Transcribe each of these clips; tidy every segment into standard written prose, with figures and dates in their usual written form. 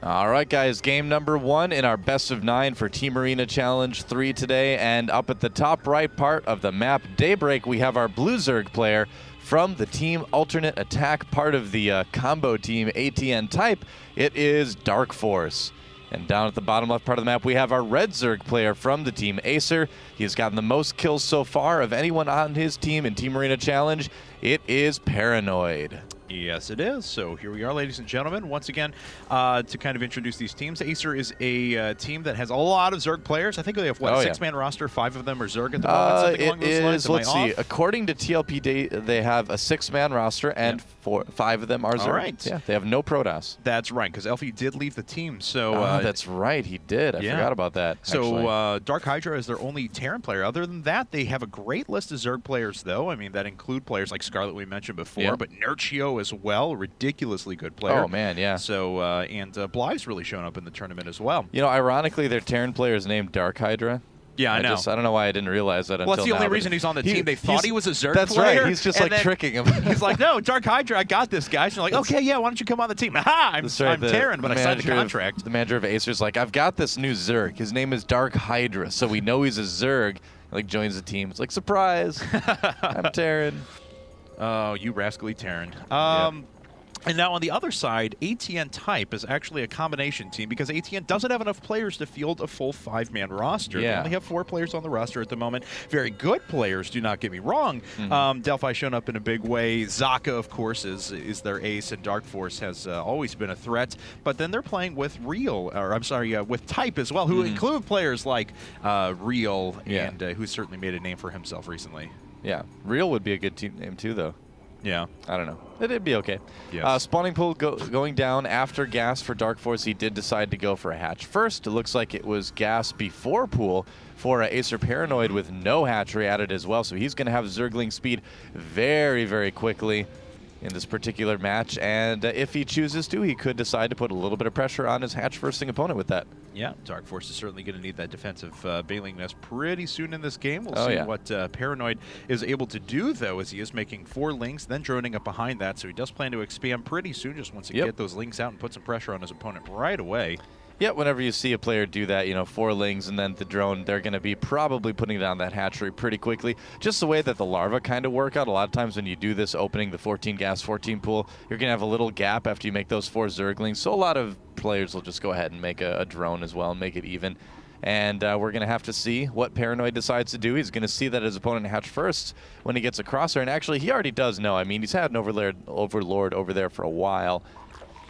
All right, guys, game number 1 in our best of 9 for Team Arena Challenge 3 today. And up at the top right part of the map, Daybreak, we have our blue Zerg player from the team alternate attack, part of the combo team ATN type. It is DarKFoRcE. And down at the bottom left part of the map, we have our red Zerg player from the team Acer. He has gotten the most kills so far of anyone on his team in Team Arena Challenge. It is ParanOid. Yes, it is. So here we are, ladies and gentlemen. Once again, to kind of introduce these teams, Acer is a team that has a lot of Zerg players. I think they have, what, a 6-man roster? 5 of them are Zerg at the moment? Something along those lines? Let's see. According to TLP, they have a 6-man roster, and 5 of them are Zerg. All right. Yeah, they have no Protoss. That's right, because Elfie did leave the team. So that's right. He did. I forgot about that. So Dark Hydra is their only Terran player. Other than that, they have a great list of Zerg players, though. I mean, that include players like Scarlet we mentioned before, but Nerchio as well, ridiculously good player. Oh, man, yeah. So, and Bly's really shown up in the tournament as well. You know, ironically, their Terran player is named Dark Hydra. Yeah, I know. I don't know why I didn't realize that until now. Well, that's the only reason he's on the team. They thought he was a Zerg player. That's right. He's just, like, tricking him. He's like, no, Dark Hydra, I got this, guys. And they're like, okay, yeah, why don't you come on the team? Aha, I'm Terran, but I signed a contract. The manager of Acer's like, I've got this new Zerg. His name is Dark Hydra, so we know he's a Zerg. Like, joins the team. It's like, surprise, I'm Terran. Oh, you rascally Terran. And now on the other side, ATN type is actually a combination team because ATN doesn't have enough players to field a full 5-man roster. They only have 4 players on the roster at the moment. Very good players, do not get me wrong. Delphi shown up in a big way. Zaka, of course, is their ace, and DarKFoRcE has always been a threat. But then they're playing with with type as well, who include players like Real, and who's certainly made a name for himself recently. Yeah, Real would be a good team name too, though. Yeah. I don't know. It'd be okay. Yes. Spawning pool going down after gas for DarKFoRcE. He did decide to go for a hatch first. It looks like it was gas before pool for Acer.ParanOid with no hatchery added as well. So he's going to have Zergling speed very, very quickly in this particular match. And if he chooses to, he could decide to put a little bit of pressure on his hatch firsting opponent with that. Yeah, DarKFoRcE is certainly going to need that defensive bailing nest pretty soon in this game. We'll see what ParanOid is able to do, though, as he is making 4 links, then droning up behind that. So he does plan to expand pretty soon, just wants to get those links out and put some pressure on his opponent right away. Yeah, whenever you see a player do that, you know, 4 lings and then the drone, they're going to be probably putting down that hatchery pretty quickly. Just the way that the larva kind of work out. A lot of times when you do this, opening the 14 gas, 14 pool, you're going to have a little gap after you make those 4 Zerglings. So a lot of players will just go ahead and make a drone as well and make it even. And we're going to have to see what ParanOid decides to do. He's going to see that his opponent hatch first when he gets across there. And actually, he already does know. I mean, he's had an overlord over there for a while.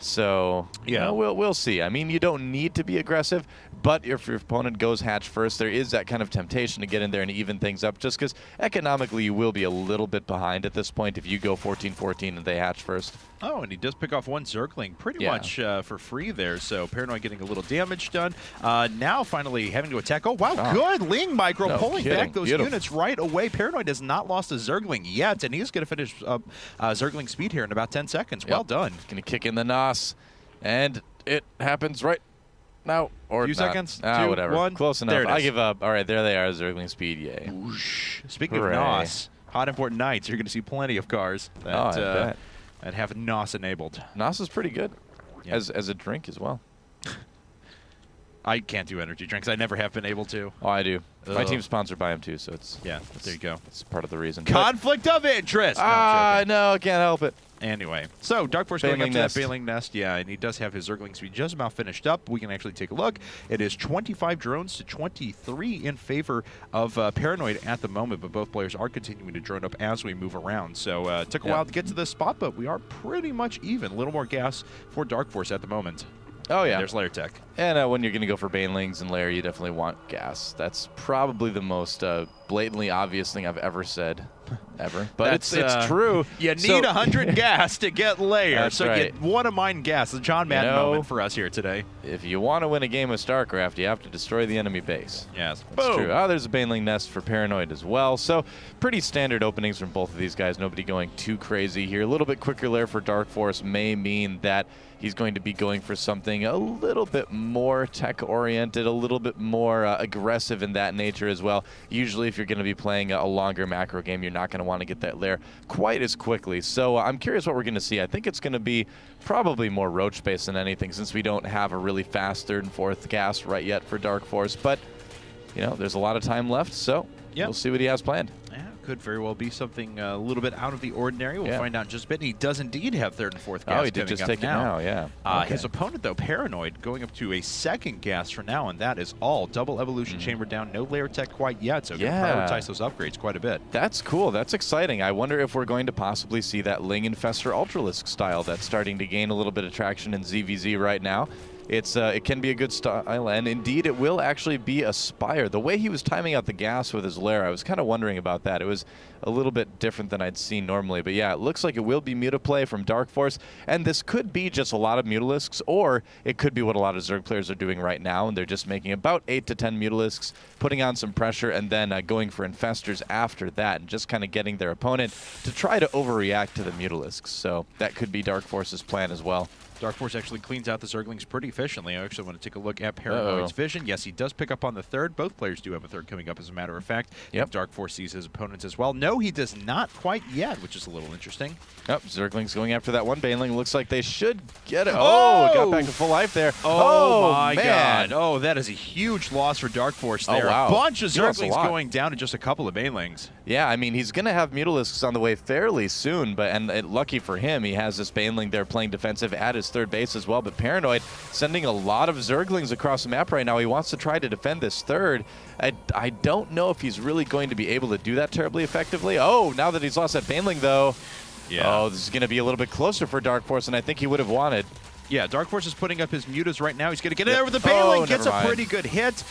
So, you know, we'll see. I mean, you don't need to be aggressive, but if your opponent goes hatch first, there is that kind of temptation to get in there and even things up, just because economically you will be a little bit behind at this point if you go 14-14 and they hatch first. Oh, and he does pick off 1 Zergling pretty much for free there, so ParanOid getting a little damage done. Now finally having to attack. Oh, wow, good Ling Micro pulling back those units right away. ParanOid has not lost a Zergling yet, and he's going to finish Zergling speed here in about 10 seconds. Well done. Going to kick in the NOS, and it happens right now. Or few seconds. 2, whatever. 1. Close enough. I give up. All right, there they are, Zergling speed. Yay. Whoosh. Speaking of NOS, hot important nights, you're going to see plenty of cars that have NOS enabled. NOS is pretty good as a drink as well. I can't do energy drinks. I never have been able to. Oh, I do. My team's sponsored by him too, so it's there you go. It's part of the reason. Conflict of interest. No, I can't help it. Anyway, so DarKFoRcE going up to that bailing nest, and he does have his Zergling speed just about finished up. We can actually take a look. It is 25 drones to 23 in favor of ParanOid at the moment, but both players are continuing to drone up as we move around. So it took a while to get to this spot, but we are pretty much even. A little more gas for DarKFoRcE at the moment. Oh, yeah. And there's Lair Tech. And when you're going to go for Banelings and Lair, you definitely want gas. That's probably the most blatantly obvious thing I've ever said, ever. But it's true. You need 100 gas to get Lair, so you want to mine gas. The John Madden moment for us here today. If you want to win a game of StarCraft, you have to destroy the enemy base. Yes. That's true. Oh, there's a Baneling nest for ParanOid as well. So pretty standard openings from both of these guys. Nobody going too crazy here. A little bit quicker Lair for DarKFoRcE may mean that he's going to be going for something a little bit more tech-oriented, a little bit more aggressive in that nature as well. Usually if you're going to be playing a longer macro game, you're not not going to want to get that lair quite as quickly. So I'm curious what we're going to see. I think it's going to be probably more roach-based than anything, since we don't have a really fast 3rd and 4th gas right yet for DarkFoRcE. But, you know, there's a lot of time left, so we'll see what he has planned. Yeah, could very well be something a little bit out of the ordinary. We'll find out in just a bit. He does indeed have 3rd and 4th gas. Oh, he did just take it now, His opponent, though, Paranoid, going up to a 2nd gas for now, and that is all. Double evolution chamber down, no layer tech quite yet, so going to prioritize those upgrades quite a bit. That's cool. That's exciting. I wonder if we're going to possibly see that Ling Infestor Ultralisk style that's starting to gain a little bit of traction in ZVZ right now. It can be a good style, and indeed it will actually be a Spire. The way he was timing out the gas with his lair, I was kind of wondering about that. It was a little bit different than I'd seen normally, but yeah, it looks like it will be Mutaplay from DarkFoRcE, and this could be just a lot of Mutalisks, or it could be what a lot of Zerg players are doing right now, and they're just making about 8 to 10 Mutalisks, putting on some pressure, and then going for Infestors after that, and just kind of getting their opponent to try to overreact to the Mutalisks. So that could be DarkFoRcE's plan as well. DarkFoRcE actually cleans out the Zerglings pretty efficiently. I actually want to take a look at Paranoid's vision. Yes, he does pick up on the 3rd. Both players do have a 3rd coming up, as a matter of fact. Yep. DarkFoRcE sees his opponents as well. No, he does not quite yet, which is a little interesting. Yep, Zerglings going after that one Baneling. Looks like they should get it. Oh, got back to full life there. Oh my man. God. Oh, that is a huge loss for DarkFoRcE there. Oh, wow. A bunch of Zerglings going down to just a couple of Banelings. Yeah, I mean, he's going to have Mutalisks on the way fairly soon, but lucky for him, he has this Baneling there playing defensive at his 3rd base as well. But Paranoid sending a lot of Zerglings across the map right now. He wants to try to defend this 3rd. I don't know if he's really going to be able to do that terribly effectively. Oh, now that he's lost that Baneling, though. Yeah. Oh, this is going to be a little bit closer for DarkFoRcE than I think he would have wanted. Yeah, DarkFoRcE is putting up his mutas right now. He's going to get it over the Baneling, gets a pretty good hit.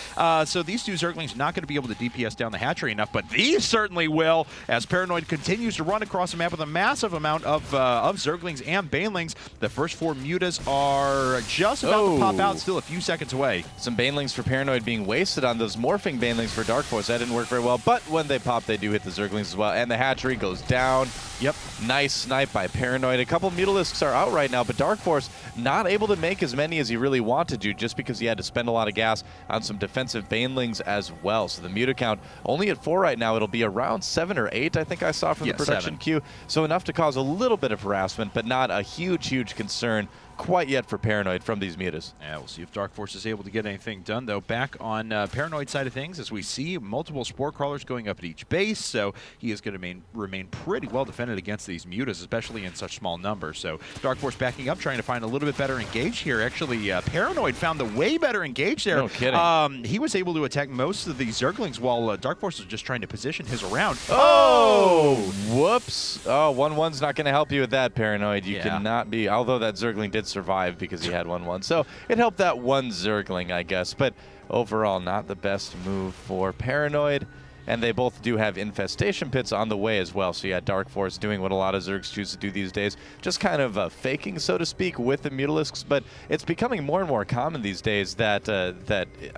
So these 2 Zerglings not going to be able to DPS down the hatchery enough, but these certainly will, as Paranoid continues to run across the map with a massive amount of Zerglings and Banelings. The first 4 mutas are just about to pop out, still a few seconds away. Some Banelings for Paranoid being wasted on those morphing Banelings for DarkFoRcE. That didn't work very well, but when they pop, they do hit the Zerglings as well, and the hatchery goes down. Yep. Nice snipe by Paranoid. A couple Mutalisks are out right now, but DarkFoRcE not able to make as many as he really wanted to, just because he had to spend a lot of gas on some defensive Banelings as well. So the Muta count only at 4 right now. It'll be around 7 or 8, I think I saw from the production queue. So enough to cause a little bit of harassment, but not a huge concern quite yet for Paranoid from these mutas. Yeah, we'll see if DarkFoRcE is able to get anything done, though. Back on Paranoid side of things, as we see multiple Spore Crawlers going up at each base, so he is going to remain pretty well defended against these mutas, especially in such small numbers. So DarkFoRcE backing up, trying to find a little bit better engage here. Actually, Paranoid found the way better engage there. No kidding. He was able to attack most of these Zerglings while DarkFoRcE was just trying to position his around. Oh! Whoops. Oh, 1-1's not going to help you with that, Paranoid. You cannot be, although that Zergling did survive because he had 1-1. So it helped that one Zergling, I guess. But overall, not the best move for Paranoid. And they both do have infestation pits on the way as well. So yeah, DarkFoRcE doing what a lot of Zergs choose to do these days, just kind of faking, so to speak, with the Mutalisks. But it's becoming more and more common these days that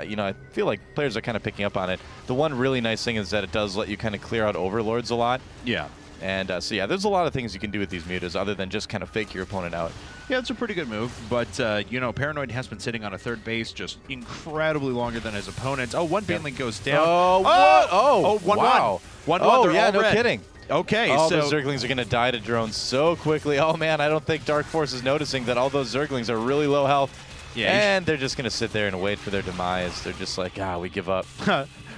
you know, I feel like players are kind of picking up on it. The one really nice thing is that it does let you kind of clear out overlords a lot. Yeah. And so yeah, there's a lot of things you can do with these mutas other than just kind of fake your opponent out. Yeah, it's a pretty good move, but you know, Paranoid has been sitting on a 3rd base just incredibly longer than his opponents. Oh, one Baneling goes down. Oh, what? Oh, 1-1. Wow. 1-1. Oh, yeah, no kidding. Okay, all so those Zerglings are going to die to drones so quickly. Oh man, I don't think DarkFoRcE is noticing that all those Zerglings are really low health. Yeah, and they're just going to sit there and wait for their demise. They're just like, we give up.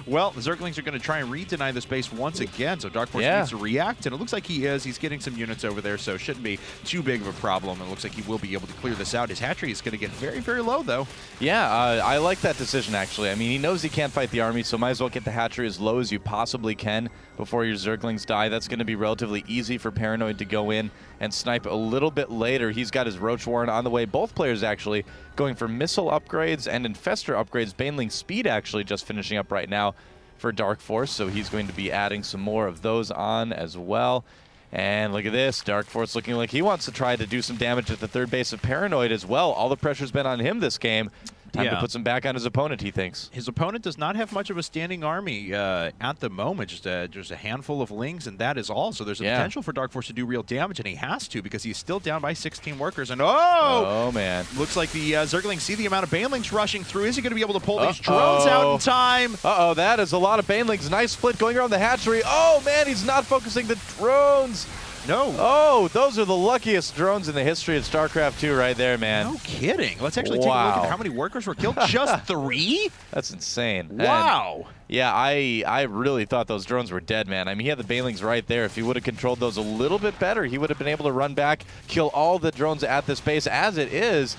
Well, the Zerglings are going to try and re-deny the space once again, so DarkFoRcE needs to react, and it looks like he is. He's getting some units over there, so it shouldn't be too big of a problem. It looks like he will be able to clear this out. His hatchery is going to get very, very low, though. Yeah, I like that decision, actually. I mean, he knows he can't fight the army, so might as well get the hatchery as low as you possibly can before your Zerglings die. That's going to be relatively easy for Paranoid to go in and snipe a little bit later. He's got his Roach Warren on the way. Both players, actually, going for missile upgrades and Infestor upgrades. Baneling speed, actually, just finishing up right now for DarkFoRcE, so he's going to be adding some more of those on as well. And look at this, DarkFoRcE looking like he wants to try to do some damage at the 3rd base of Paranoid as well. All the pressure's been on him this game. Time to put some back on his opponent, he thinks. His opponent does not have much of a standing army at the moment, just a handful of Lings, and that is all. So there's a potential for DarKFoRcE to do real damage, and he has to because he's still down by 16 workers. And oh man. Looks like the Zerglings see the amount of Banelings rushing through. Is he going to be able to pull these drones out in time? Uh-oh, that is a lot of Banelings. Nice split going around the hatchery. Oh man, he's not focusing the drones. No. Oh, those are the luckiest drones in the history of StarCraft 2 right there, man. No kidding. Let's actually take a look at how many workers were killed. Just 3? That's insane. Wow. And yeah, I really thought those drones were dead, man. I mean, he had the Banelings right there. If he would have controlled those a little bit better, he would have been able to run back, kill all the drones at this base. As it is,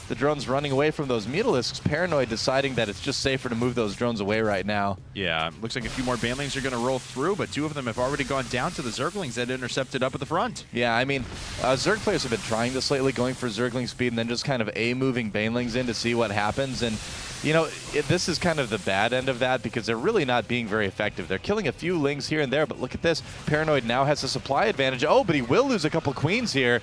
the drones running away from those Mutalisks, Paranoid deciding that it's just safer to move those drones away right now. Yeah, looks like a few more Banelings are going to roll through, but 2 of them have already gone down to the Zerglings that intercepted up at the front. Yeah, I mean, Zerg players have been trying this lately, going for Zergling speed and then just kind of moving Banelings in to see what happens. And, you know, this is kind of the bad end of that because they're really not being very effective. They're killing a few Lings here and there, but look at this. Paranoid now has a supply advantage. Oh, but he will lose a couple Queens here.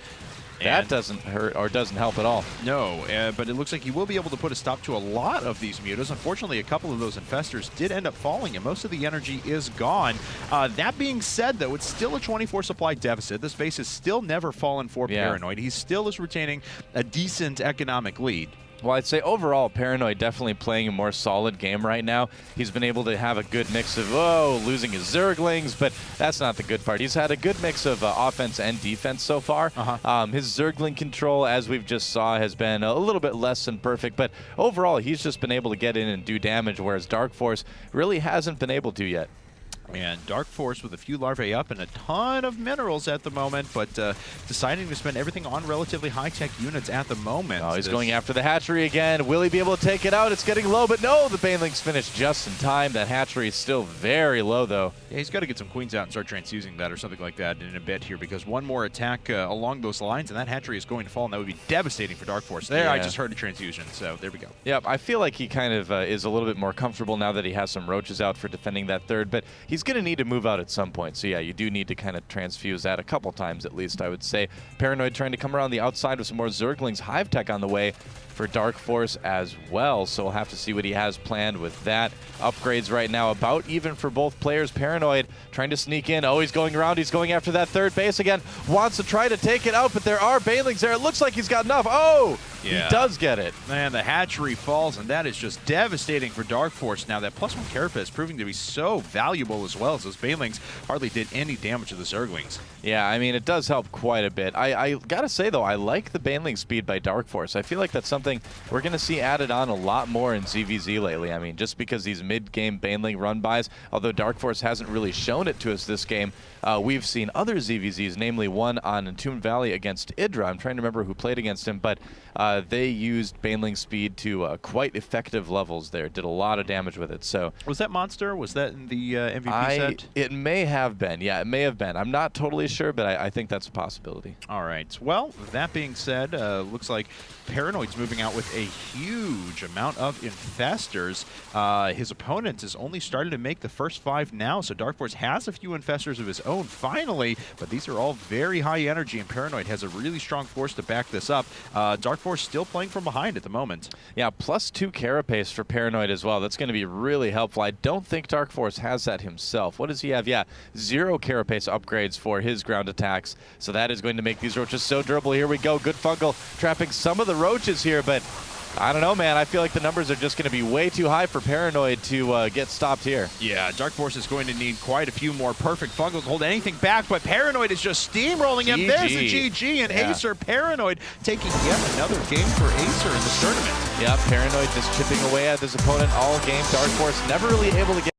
That doesn't hurt or doesn't help at all. No, but it looks like he will be able to put a stop to a lot of these mutas. Unfortunately, a couple of those infestors did end up falling, and most of the energy is gone. That being said, though, it's still a 24 supply deficit. This base has still never fallen for Paranoid. He still is retaining a decent economic lead. Well, I'd say overall, Paranoid definitely playing a more solid game right now. He's been able to have a good mix of, losing his Zerglings, but that's not the good part. He's had a good mix of offense and defense so far. His Zergling control, as we've just saw, has been a little bit less than perfect, but overall, he's just been able to get in and do damage, whereas DarKFoRcE really hasn't been able to yet. And DarKFoRcE with a few larvae up and a ton of minerals at the moment, but deciding to spend everything on relatively high-tech units at the moment. Oh, he's going after the hatchery again. Will he be able to take it out? It's getting low, but no, the Banelings finished just in time. That hatchery is still very low, though. Yeah, he's got to get some queens out and start transfusing that or something like that in a bit here, because one more attack along those lines, and that hatchery is going to fall, and that would be devastating for DarKFoRcE. There, I just heard a transfusion, so there we go. Yep, I feel like he kind of is a little bit more comfortable now that he has some roaches out for defending that third, but he's going to need to move out at some point. So yeah, you do need to kind of transfuse that a couple times at least, I would say. Paranoid trying to come around the outside with some more Zerglings. Hive Tech on the way for DarKFoRcE as well, so we'll have to see what he has planned with that. Upgrades right now about even for both players. Paranoid trying to sneak in. Oh, he's going around. He's going after that third base again. Wants to try to take it out, but there are Banelings there. It looks like he's got enough. Oh, yeah. He does get it. Man, the hatchery falls, and that is just devastating for DarKFoRcE. Now, that +1 Carapace proving to be so valuable as well, as those Banelings hardly did any damage to the Zerglings. Yeah, I mean, it does help quite a bit. I gotta say, though, I like the Baneling speed by DarKFoRcE. I feel like that's something we're going to see added on a lot more in ZVZ lately. I mean, just because these mid-game Baneling run-bys, although DarKFoRcE hasn't really shown it to us this game, we've seen other ZVZs, namely one on Entombed Valley against Idra. I'm trying to remember who played against him, but they used Baneling speed to quite effective levels there. Did a lot of damage with it. So was that Monster? Was that in the MVP set? It may have been. Yeah, it may have been. I'm not totally sure, but I think that's a possibility. All right. Well, that being said, looks like Paranoid's moving out with a huge amount of infestors. His opponent has only started to make the first 5 now, so DarKFoRcE has a few infestors of his own finally, but these are all very high energy, and Paranoid has a really strong force to back this up. DarKFoRcE still playing from behind at the moment. Yeah, +2 Carapace for Paranoid as well. That's going to be really helpful. I don't think DarKFoRcE has that himself. What does he have? Yeah, 0 Carapace upgrades for his ground attacks, so that is going to make these roaches so durable. Here we go. Good Fungal trapping some of the roaches here, but I don't know, man. I feel like the numbers are just going to be way too high for Paranoid to get stopped here. Yeah, DarKFoRcE is going to need quite a few more perfect Fungals to hold anything back, but Paranoid is just steamrolling him. There's the GG, and Acer.ParanOid taking yet another game for Acer in this tournament. Yeah, Paranoid just chipping away at his opponent all game. DarKFoRcE never really able to get